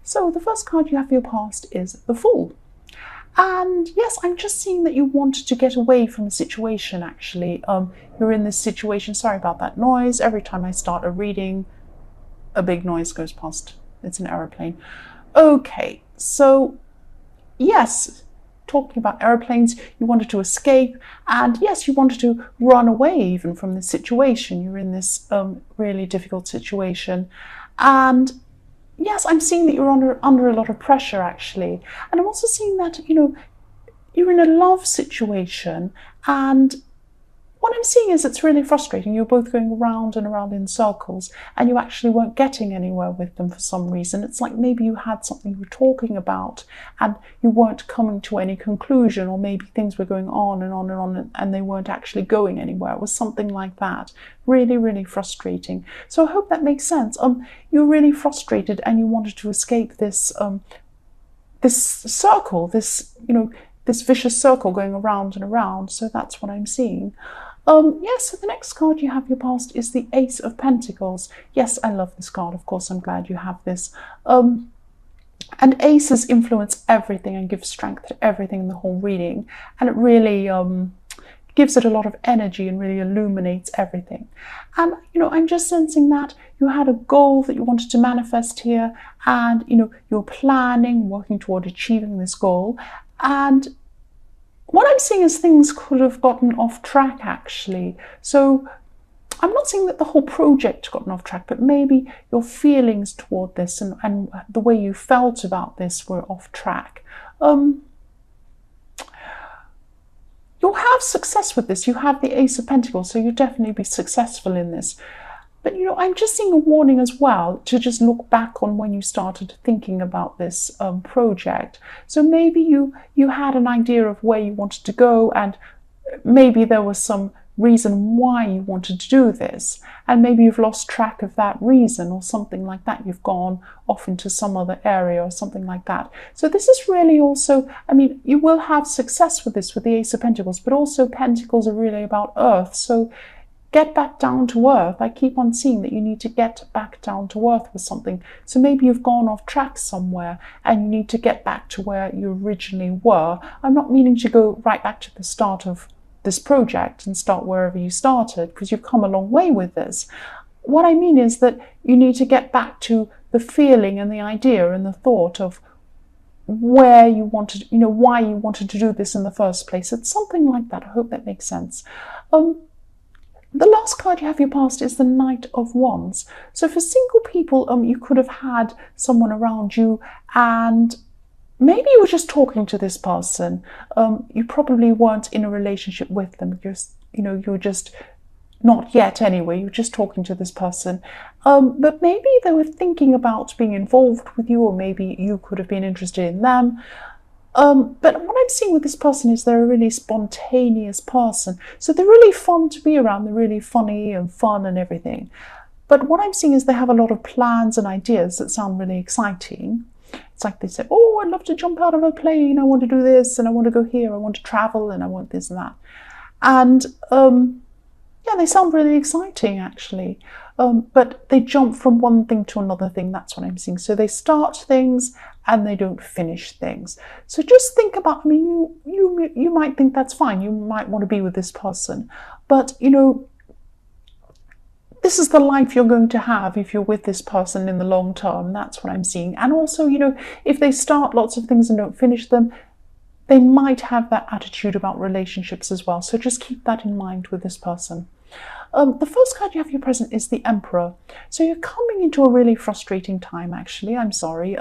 So the first card you have for your past is the Fool. And yes, I'm just seeing that you wanted to get away from a situation, actually. You're in this situation. Sorry about that noise. Every time I start a reading, a big noise goes past. It's an aeroplane. Okay, so yes, talking about aeroplanes, you wanted to escape, and yes, you wanted to run away even from this situation. You're in this really difficult situation, and yes, I'm seeing that you're under a lot of pressure, actually. And I'm also seeing that, you're in a love situation, and what I'm seeing is it's really frustrating. You're both going around and around in circles, and you actually weren't getting anywhere with them for some reason. It's like maybe you had something you were talking about and you weren't coming to any conclusion, or maybe things were going on and on and on and they weren't actually going anywhere. It was something like that. Really, really frustrating. So I hope that makes sense. You're really frustrated and you wanted to escape this this circle, this vicious circle going around and around. So that's what I'm seeing. Yes, so the next card you have your past is the Ace of Pentacles. Yes, I love this card. Of course, I'm glad you have this. And aces influence everything and give strength to everything in the whole reading. And it really gives it a lot of energy and really illuminates everything. And, I'm just sensing that you had a goal that you wanted to manifest here, and, you're planning, working toward achieving this goal. And what I'm seeing is things could have gotten off track, actually. So I'm not saying that the whole project gotten off track, but maybe your feelings toward this and the way you felt about this were off track. You'll have success with this. You have the Ace of Pentacles, so you'll definitely be successful in this. But, I'm just seeing a warning as well to just look back on when you started thinking about this project. So maybe you had an idea of where you wanted to go, and maybe there was some reason why you wanted to do this. And maybe you've lost track of that reason or something like that. You've gone off into some other area or something like that. So this is really also, you will have success with this, with the Ace of Pentacles, but also Pentacles are really about earth. So get back down to earth. I keep on seeing that you need to get back down to earth with something. So maybe you've gone off track somewhere and you need to get back to where you originally were. I'm not meaning to go right back to the start of this project and start wherever you started, because you've come a long way with this. What I mean is that you need to get back to the feeling and the idea and the thought of where you wanted, why you wanted to do this in the first place. It's something like that. I hope that makes sense. The last card you have your past is the Knight of Wands. So for single people, you could have had someone around you, and maybe you were just talking to this person. You probably weren't in a relationship with them. You're just not yet anyway. You're just talking to this person. But maybe they were thinking about being involved with you, or maybe you could have been interested in them. But what I'm seeing with this person is they're a really spontaneous person. So they're really fun to be around. They're really funny and fun and everything. But what I'm seeing is they have a lot of plans and ideas that sound really exciting. It's like they say, oh, I'd love to jump out of a plane. I want to do this, and I want to go here. I want to travel, and I want this and that. And yeah, they sound really exciting, actually. But they jump from one thing to another thing. That's what I'm seeing. So they start things and they don't finish things. So just think about, you might think that's fine. You might want to be with this person. But, this is the life you're going to have if you're with this person in the long term. That's what I'm seeing. And also, if they start lots of things and don't finish them, they might have that attitude about relationships as well. So just keep that in mind with this person. The first card you have your present is the Emperor. So you're coming into a really frustrating time, actually. I'm sorry.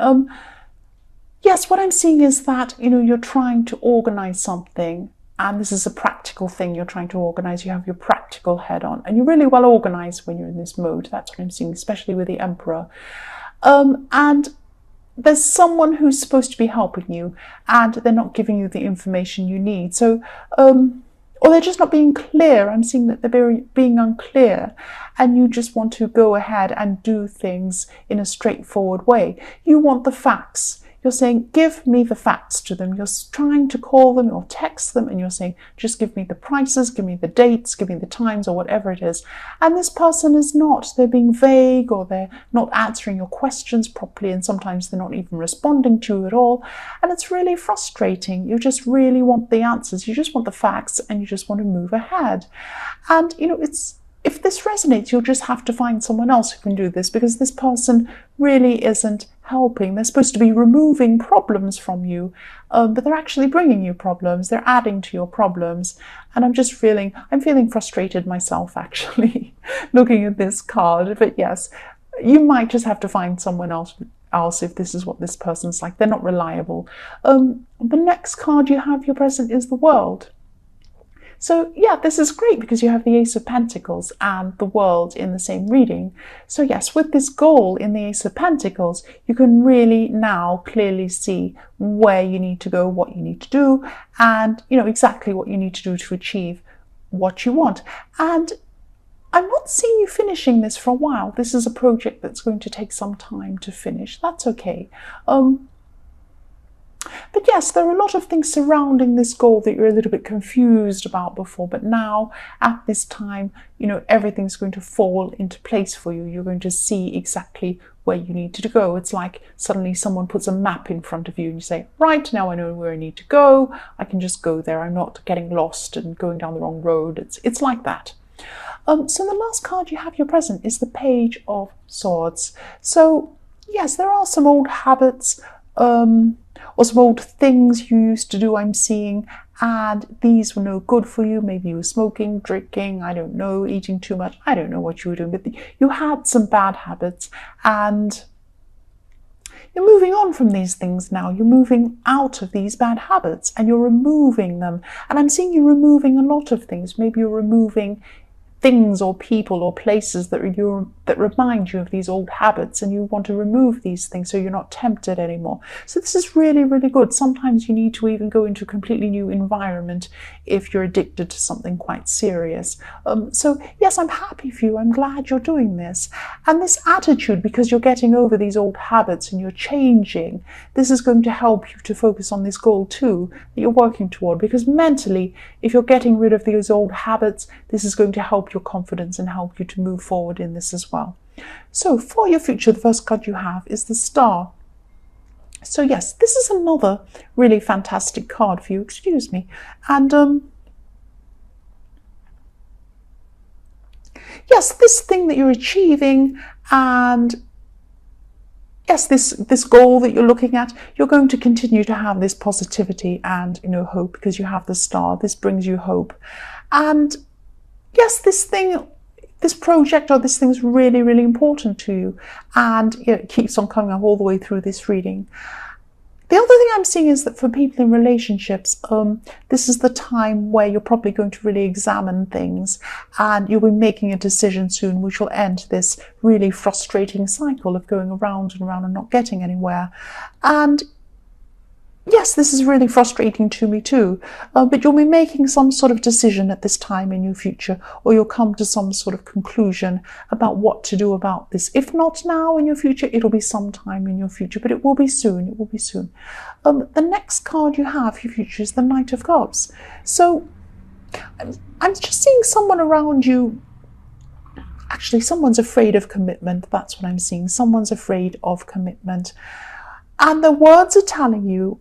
Yes, what I'm seeing is that, you're trying to organize something, and this is a practical thing you're trying to organize. You have your practical head on, and you're really well organized when you're in this mode. That's what I'm seeing, especially with the Emperor. And there's someone who's supposed to be helping you, and they're not giving you the information you need. So, or they're just not being clear. I'm seeing that they're being unclear, and you just want to go ahead and do things in a straightforward way. You want the facts. you're saying, give me the facts to them. You're trying to call them or text them, and you're saying, just give me the prices, give me the dates, give me the times, or whatever it is. And this person is not. They're being vague, or they're not answering your questions properly, and sometimes they're not even responding to you at all. And it's really frustrating. You just really want the answers. You just want the facts, and you just want to move ahead. And, if this resonates, you'll just have to find someone else who can do this, because this person really isn't helping. They're supposed to be removing problems from you, but they're actually bringing you problems. They're adding to your problems. And I'm feeling frustrated myself, actually, looking at this card. But yes, you might just have to find someone else if this is what this person's like. They're not reliable. The next card you have, your present, is the World. So yeah, this is great because you have the Ace of Pentacles and the World in the same reading. So yes, with this goal in the Ace of Pentacles, you can really now clearly see where you need to go, what you need to do, and exactly what you need to do to achieve what you want. And I'm not seeing you finishing this for a while. This is a project that's going to take some time to finish. That's okay. But yes, there are a lot of things surrounding this goal that you're a little bit confused about before, but now at this time, everything's going to fall into place for you. You're going to see exactly where you need to go. It's like suddenly someone puts a map in front of you and you say, right, now I know where I need to go. I can just go there. I'm not getting lost and going down the wrong road. It's like that. So the last card you have, your present, is the Page of Swords. So yes, there are some old habits, or some old things you used to do, I'm seeing, and these were no good for you. Maybe you were smoking, drinking, I don't know, eating too much. I don't know what you were doing, but you had some bad habits, and you're moving on from these things now. You're moving out of these bad habits, and you're removing them. And I'm seeing you removing a lot of things. Maybe you're removing things or people or places that remind you of these old habits, and you want to remove these things so you're not tempted anymore. So this is really, really good. Sometimes you need to even go into a completely new environment if you're addicted to something quite serious. So yes, I'm happy for you. I'm glad you're doing this. And this attitude, because you're getting over these old habits and you're changing, this is going to help you to focus on this goal too that you're working toward, because mentally, if you're getting rid of these old habits, this is going to help your confidence and help you to move forward in this as well. So for your future, the first card you have is the Star. So yes, this is another really fantastic card for you, excuse me. And yes, this thing that you're achieving, and yes, this goal that you're looking at, you're going to continue to have this positivity and hope, because you have the Star. This brings you hope. And yes, this project or this thing's really, really important to you, and it keeps on coming up all the way through this reading. The other thing I'm seeing is that for people in relationships, this is the time where you're probably going to really examine things, and you'll be making a decision soon which will end this really frustrating cycle of going around and around and not getting anywhere. And yes, this is really frustrating to me too, but you'll be making some sort of decision at this time in your future, or you'll come to some sort of conclusion about what to do about this. If not now in your future, it'll be sometime in your future, but it will be soon. It will be soon. The next card you have for your future is the Knight of Cups. So I'm just seeing someone around you. Actually, someone's afraid of commitment. That's what I'm seeing. Someone's afraid of commitment. And the words are telling you,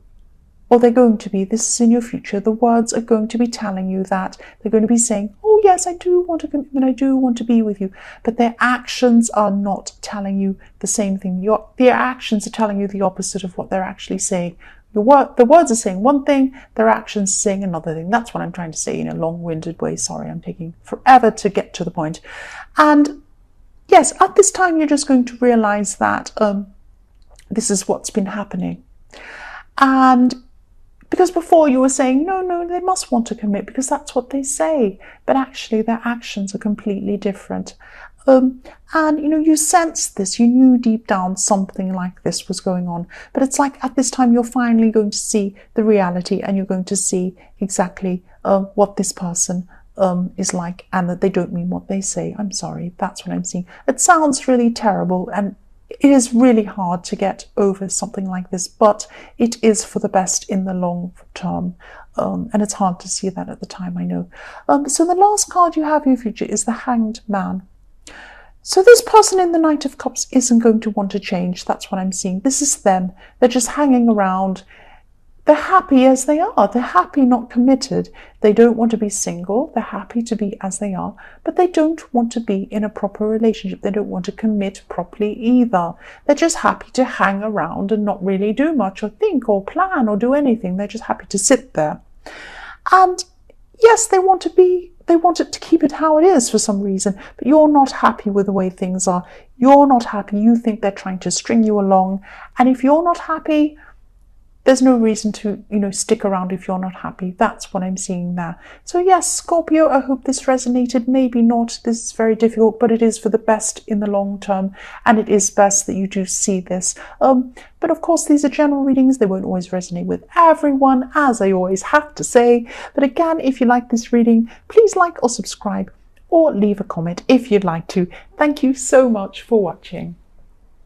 or they're going to be, this is in your future, the words are going to be telling you that. They're going to be saying, oh yes, I do want a commitment, I do want to be with you. But their actions are not telling you the same thing. Their actions are telling you the opposite of what they're actually saying. The words are saying one thing, their actions are saying another thing. That's what I'm trying to say in a long-winded way. Sorry, I'm taking forever to get to the point. And yes, at this time, you're just going to realize that this is what's been happening. And because before you were saying, no, they must want to commit because that's what they say. But actually their actions are completely different. And, you sense this. You knew deep down something like this was going on. But it's like at this time you're finally going to see the reality, and you're going to see exactly what this person is like, and that they don't mean what they say. I'm sorry, that's what I'm seeing. It sounds really terrible, and it is really hard to get over something like this, but it is for the best in the long term. And it's hard to see that at the time, I know. So the last card you have in your future is the Hanged Man. So this person in the Knight of Cups isn't going to want to change. That's what I'm seeing. This is them. They're just hanging around. They're happy as they are. They're happy, not committed. They don't want to be single. They're happy to be as they are, but they don't want to be in a proper relationship. They don't want to commit properly either. They're just happy to hang around and not really do much or think or plan or do anything. They're just happy to sit there. And yes, they want it to keep it how it is for some reason, but you're not happy with the way things are. You're not happy. You think they're trying to string you along. And if you're not happy, there's no reason to, stick around if you're not happy. That's what I'm seeing there. So yes, Scorpio, I hope this resonated. Maybe not. This is very difficult, but it is for the best in the long term. And it is best that you do see this. But of course, these are general readings. They won't always resonate with everyone, as I always have to say. But again, if you like this reading, please like or subscribe or leave a comment if you'd like to. Thank you so much for watching.